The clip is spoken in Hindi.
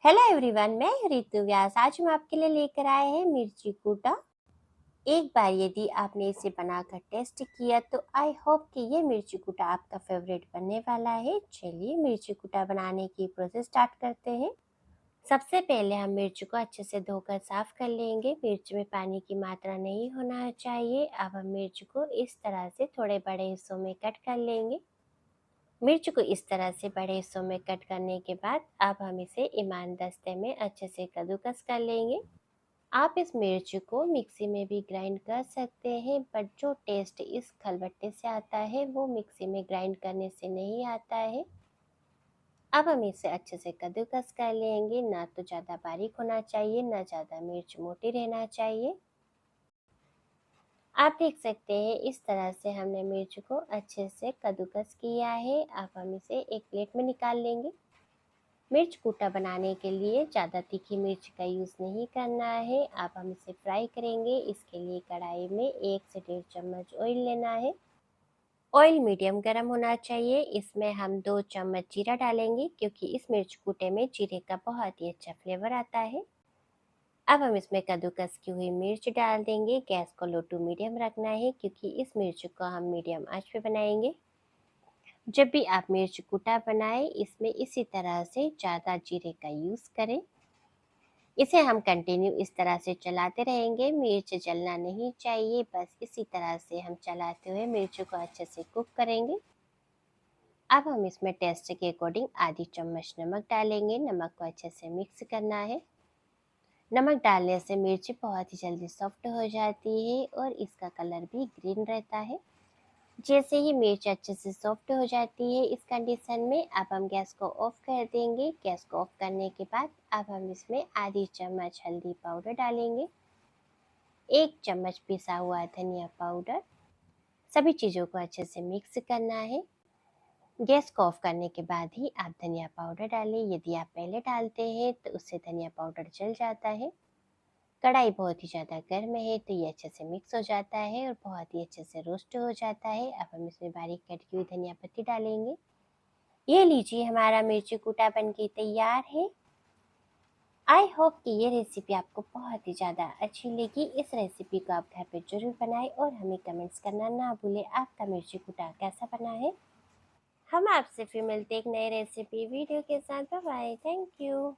हेलो एवरीवन, मैं हूँ रितु व्यास। आज हम आपके लिए लेकर आए हैं मिर्ची कूटा। एक बार यदि आपने इसे बनाकर टेस्ट किया तो आई होप कि ये मिर्ची कूटा आपका फेवरेट बनने वाला है। चलिए मिर्ची कूटा बनाने की प्रोसेस स्टार्ट करते हैं। सबसे पहले हम मिर्च को अच्छे से धोकर साफ कर लेंगे। मिर्च में पानी की मात्रा नहीं होना चाहिए। अब हम मिर्च को इस तरह से थोड़े बड़े हिस्सों में कट कर लेंगे। मिर्च को इस तरह से बड़े हिस्सों में कट करने के बाद अब हम इसे इमाम दस्ते में अच्छे से कद्दूकस कर लेंगे। आप इस मिर्च को मिक्सी में भी ग्राइंड कर सकते हैं, बट जो टेस्ट इस खलबट्टे से आता है वो मिक्सी में ग्राइंड करने से नहीं आता है। अब हम इसे अच्छे से कद्दूकस कर लेंगे। ना तो ज़्यादा बारीक होना चाहिए, ना ज़्यादा मिर्च मोटी रहना चाहिए। आप देख सकते हैं इस तरह से हमने मिर्च को अच्छे से कद्दूकस किया है। अब हम इसे एक प्लेट में निकाल लेंगे। मिर्च कूटा बनाने के लिए ज़्यादा तीखी मिर्च का यूज़ नहीं करना है। अब हम इसे फ्राई करेंगे। इसके लिए कढ़ाई में 1 से 1.5 चम्मच ऑयल लेना है। ऑयल मीडियम गर्म होना चाहिए। इसमें हम 2 चम्मच जीरा डालेंगे, क्योंकि इस मिर्च कूटे में जीरे का बहुत ही अच्छा फ्लेवर आता है। अब हम इसमें कद्दूकस की हुई मिर्च डाल देंगे। गैस को लो टू मीडियम रखना है, क्योंकि इस मिर्च को हम मीडियम आंच पे बनाएंगे। जब भी आप मिर्च कूटा बनाएं, इसमें इसी तरह से ज़्यादा जीरे का यूज़ करें। इसे हम कंटिन्यू इस तरह से चलाते रहेंगे। मिर्च जलना नहीं चाहिए, बस इसी तरह से हम चलाते हुए मिर्च को अच्छे से कुक करेंगे। अब हम इसमें टेस्ट के अकॉर्डिंग आधी चम्मच नमक डालेंगे। नमक को अच्छे से मिक्स करना है। नमक डालने से मिर्ची बहुत ही जल्दी सॉफ्ट हो जाती है और इसका कलर भी ग्रीन रहता है। जैसे ही मिर्च अच्छे से सॉफ्ट हो जाती है, इस कंडीशन में अब हम गैस को ऑफ कर देंगे। गैस को ऑफ करने के बाद अब हम इसमें आधी चम्मच हल्दी पाउडर डालेंगे, 1 चम्मच पिसा हुआ धनिया पाउडर। सभी चीज़ों को अच्छे से मिक्स करना है। गैस को ऑफ करने के बाद ही आप धनिया पाउडर डालें। यदि आप पहले डालते हैं तो उससे धनिया पाउडर जल जाता है। कढ़ाई बहुत ही ज़्यादा गर्म है तो ये अच्छे से मिक्स हो जाता है और बहुत ही अच्छे से रोस्ट हो जाता है। अब हम इसमें बारीक कटी हुई धनिया पत्ती डालेंगे। ये लीजिए, हमारा मिर्ची कूटा बन के तैयार है। आई होप कि ये रेसिपी आपको बहुत ही ज़्यादा अच्छी लगी। इस रेसिपी को आप घर पे ज़रूर बनाएं और हमें कमेंट्स करना ना भूलें आपका मिर्ची कूटा कैसा बना है। हम आपसे फिर मिलते एक नए रेसिपी वीडियो के साथ। Bye bye, thank you.